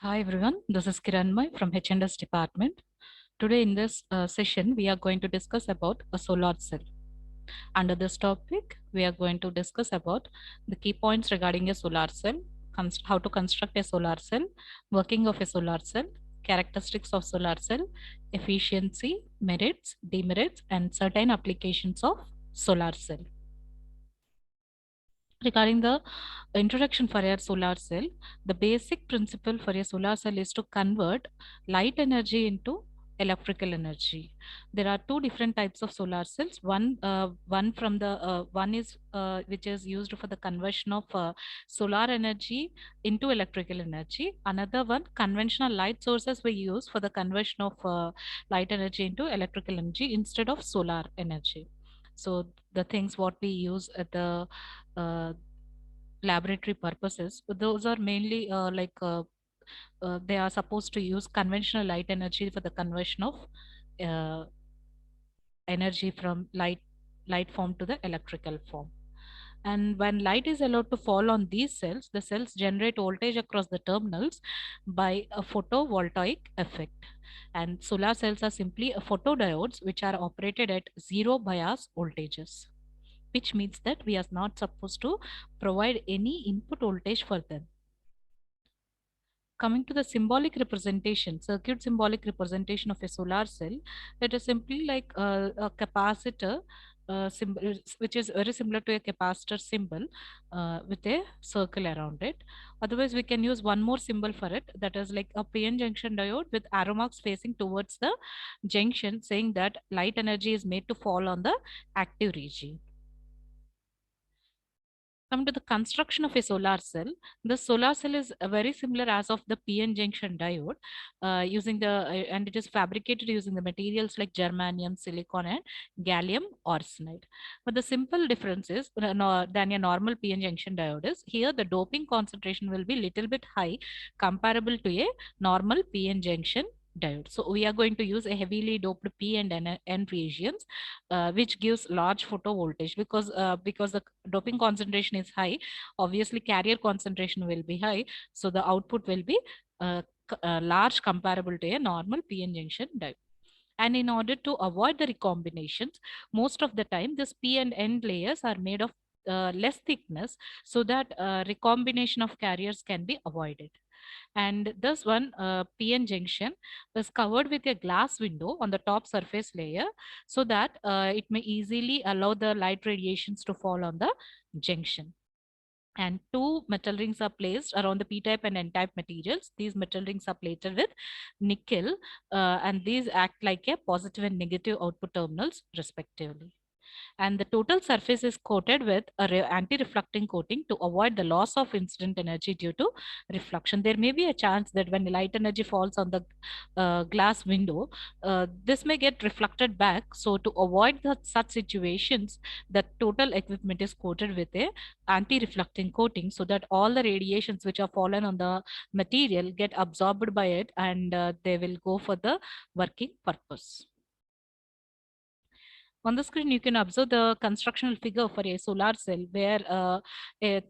Hi everyone, this is Kiranmay from H&S department. Today in this session, we are going to discuss about a solar cell. Under this topic, we are going to discuss about the key points regarding a solar cell, how to construct a solar cell, working of a solar cell, characteristics of solar cell, efficiency, merits, demerits, and certain applications of solar cell. Regarding the introduction for a solar cell, the basic principle for a solar cell is to convert light energy into electrical energy. There are two different types of solar cells. One is which is used for the conversion of solar energy into electrical energy. Another one, conventional light sources we use for the conversion of light energy into electrical energy instead of solar energy. So the things what we use at the uh, laboratory purposes, those are mainly they are supposed to use conventional light energy for the conversion of uh, energy from light form to the electrical form. And when light is allowed to fall on these cells, the cells generate voltage across the terminals by a photovoltaic effect. And solar cells are simply photodiodes which are operated at zero bias voltages, which means that we are not supposed to provide any input voltage for them. Coming to the symbolic representation, circuit symbolic representation of a solar cell, it is simply like a capacitor symbol, which is very similar to a capacitor symbol with a circle around it. Otherwise, we can use one more symbol for it, that is like a PN junction diode with arrow marks facing towards the junction, saying that light energy is made to fall on the active region. Come to the construction of a solar cell. The solar cell is very similar as of the PN junction diode, and it is fabricated using the materials like germanium, silicon, and gallium arsenide. But the simple difference is than a normal PN junction diode is here the doping concentration will be little bit high comparable to a normal PN junction diode. So we are going to use a heavily doped P and N regions, which gives large photovoltage because the doping concentration is high. Obviously, carrier concentration will be high, so the output will be large comparable to a normal PN junction diode. And in order to avoid the recombinations, most of the time this P and N layers are made of less thickness so that recombination of carriers can be avoided. And this one PN junction is covered with a glass window on the top surface layer so that it may easily allow the light radiations to fall on the junction. And two metal rings are placed around the P-type and N-type materials. These metal rings are plated with nickel, and these act like a positive and negative output terminals respectively. And the total surface is coated with a anti-reflecting coating to avoid the loss of incident energy due to reflection. There may be a chance that when light energy falls on the glass window, this may get reflected back. So to avoid such situations, the total equipment is coated with a anti-reflecting coating so that all the radiations which are fallen on the material get absorbed by it, and they will go for the working purpose. On the screen, you can observe the constructional figure for a solar cell where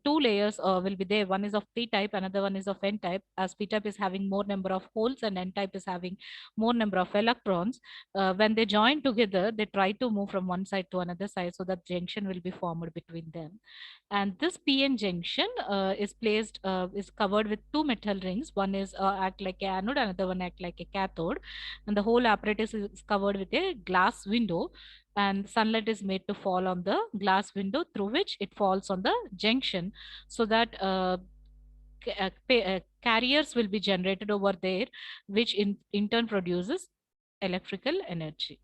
two layers will be there. One is of P-type, another one is of N-type. As P-type is having more number of holes and N-type is having more number of electrons. When they join together, they try to move from one side to another side so that junction will be formed between them. And this PN junction is covered with two metal rings. One is act like a anode, another one act like a cathode. And the whole apparatus is covered with a glass window, and sunlight is made to fall on the glass window through which it falls on the junction so that carriers will be generated over there, which in turn produces electrical energy.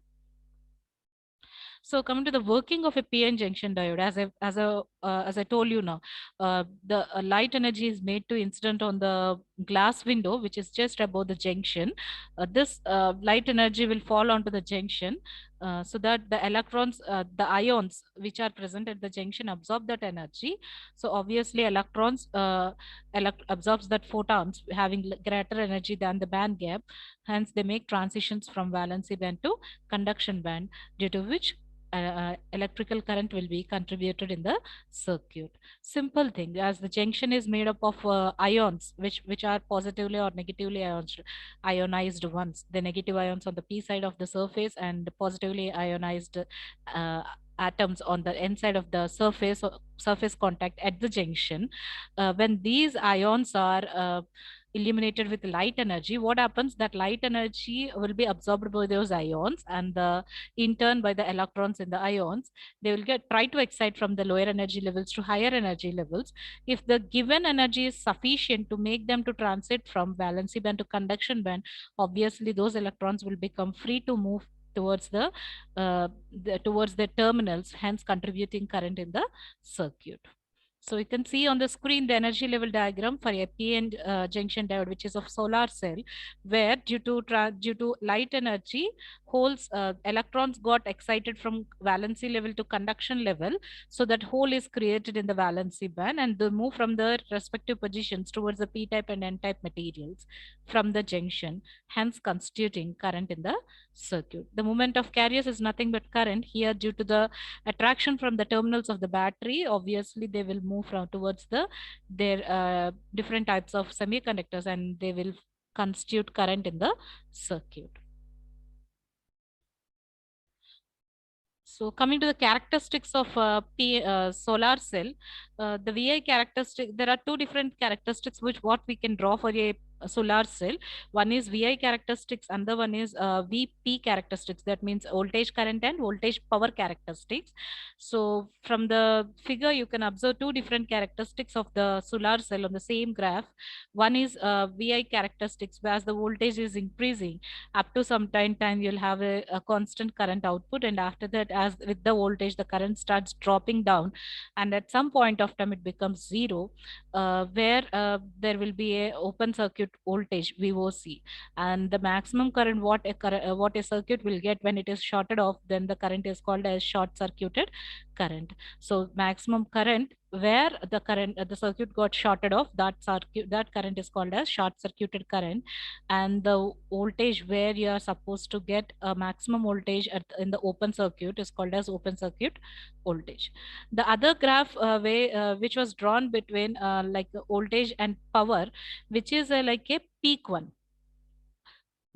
So coming to the working of a PN junction diode, as I told you now, the light energy is made to incident on the glass window, which is just above the junction. This light energy will fall onto the junction, so that the electrons, the ions which are present at the junction absorb that energy. So obviously electrons absorbs that photons having greater energy than the band gap. Hence they make transitions from valency band to conduction band, due to which electrical current will be contributed in the circuit. Simple thing, as the junction is made up of ions, which are positively or negatively ionized ones. The negative ions on the p side of the surface and positively ionized uh, atoms on the n side of the surface, or surface contact at the junction. When these ions are illuminated with light energy, what happens, that light energy will be absorbed by those ions, and in turn by the electrons in the ions, they will get try to excite from the lower energy levels to higher energy levels. If the given energy is sufficient to make them to transit from valency band to conduction band, obviously those electrons will become free to move towards towards the terminals, hence contributing current in the circuit. So you can see on the screen the energy level diagram for a p-n junction diode, which is of solar cell, where due to light energy, holes electrons got excited from valency level to conduction level, so that hole is created in the valency band, and they move from their respective positions towards the p-type and n-type materials from the junction, hence constituting current in the circuit. The moment of carriers is nothing but current here. Due to the attraction from the terminals of the battery, obviously they will move from towards their different types of semiconductors, and they will constitute current in the circuit. So coming to the characteristics of solar cell, the VI characteristic, there are two different characteristics which what we can draw for a solar cell. One is VI characteristics, and the one is VP characteristics. That means voltage current and voltage power characteristics. So from the figure, you can observe two different characteristics of the solar cell on the same graph. One is VI characteristics, whereas the voltage is increasing up to some time you'll have a constant current output, and after that, as with the voltage, the current starts dropping down, and at some point of time it becomes zero, where there will be a open circuit voltage VOC, and the maximum current what a circuit will get when it is shorted off, then the current is called as short circuited current. So maximum current where the circuit got shorted off, that current is called as short circuited current, and the voltage where you are supposed to get a maximum voltage in the open circuit is called as open circuit voltage. The other graph which was drawn between like voltage and power, which is like a peak one.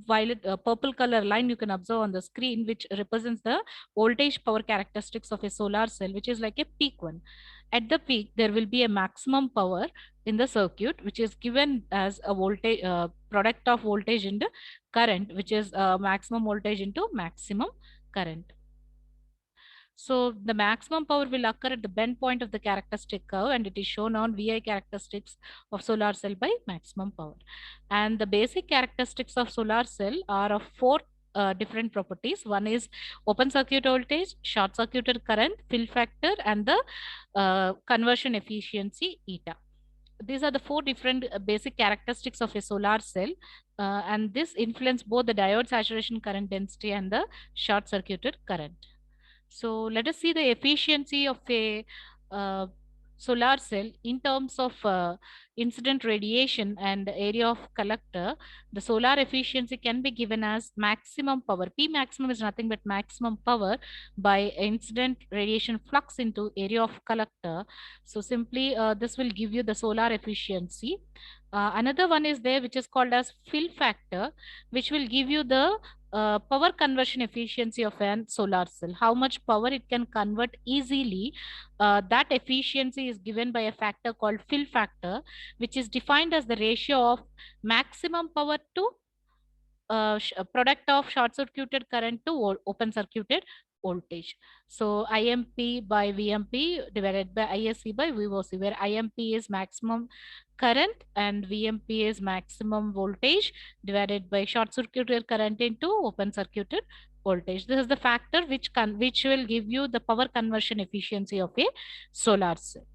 Violet purple color line you can observe on the screen, which represents the voltage power characteristics of a solar cell, which is like a peak one. At the peak, there will be a maximum power in the circuit, which is given as a voltage product of voltage into current, which is maximum voltage into maximum current. So the maximum power will occur at the bend point of the characteristic curve, and it is shown on VI characteristics of solar cell by maximum power. And the basic characteristics of solar cell are of four different properties. One is open circuit voltage, short circuited current, fill factor, and the conversion efficiency eta. These are the four different basic characteristics of a solar cell, and this influence both the diode saturation current density and the short circuited current. So let us see the efficiency of a uh, solar cell in terms of incident radiation and area of collector. The solar efficiency can be given as maximum power. P maximum is nothing but maximum power by incident radiation flux into area of collector. So simply this will give you the solar efficiency. Another one is there which is called as fill factor, which will give you the power conversion efficiency of an solar cell, how much power it can convert easily. That efficiency is given by a factor called fill factor, which is defined as the ratio of maximum power to product of short circuited current to open circuited voltage. So IMP by VMP divided by ISC by VOC, where IMP is maximum current and VMP is maximum voltage divided by short circuited current into open circuited voltage. This is the factor which will give you the power conversion efficiency of a solar cell.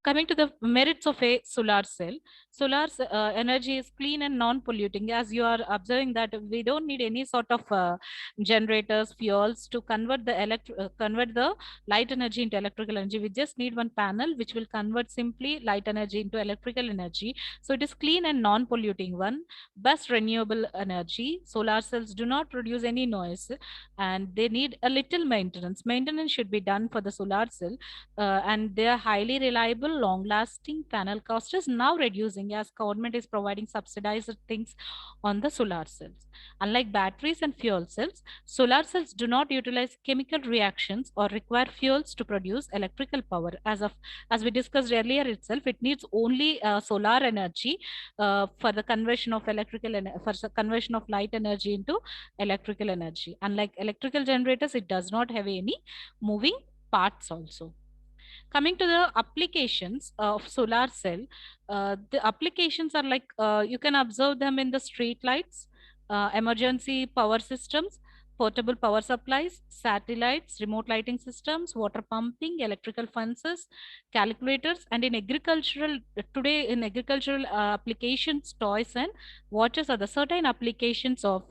Coming to the merits of a solar cell, solar energy is clean and non-polluting. As you are observing that we don't need any sort of generators, fuels to convert the light energy into electrical energy. We just need one panel which will convert simply light energy into electrical energy. So it is clean and non-polluting one. Best renewable energy. Solar cells do not produce any noise, and they need a little maintenance. Maintenance should be done for the solar cell, and they are highly reliable, long-lasting. Panel cost is now reducing as government is providing subsidized things on the solar cells. Unlike batteries and fuel cells, solar cells do not utilize chemical reactions or require fuels to produce electrical power. As we discussed earlier itself, it needs only solar energy for the conversion of conversion of light energy into electrical energy. Unlike electrical generators, it does not have any moving parts also. Coming to the applications of solar cell, the applications are like you can observe them in the street lights, emergency power systems, portable power supplies, satellites, remote lighting systems, water pumping, electrical furnaces, calculators, and in agricultural today in agricultural applications, toys and watches are the certain applications of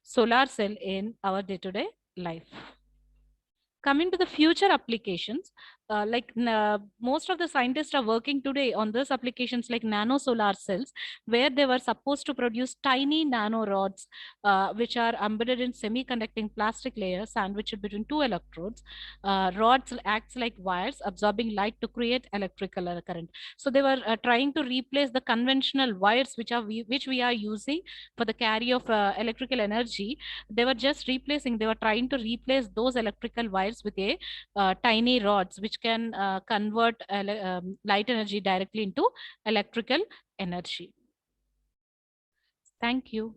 solar cell in our day-to-day life. Coming to the future applications, most of the scientists are working today on those applications like nano solar cells, where they were supposed to produce tiny nano rods, which are embedded in semiconducting plastic layers sandwiched between two electrodes. Rods acts like wires absorbing light to create electrical current. So they were trying to replace the conventional wires which we are using for the carry of electrical energy. They were trying to replace those electrical wires with a tiny rods which can convert light energy directly into electrical energy. Thank you.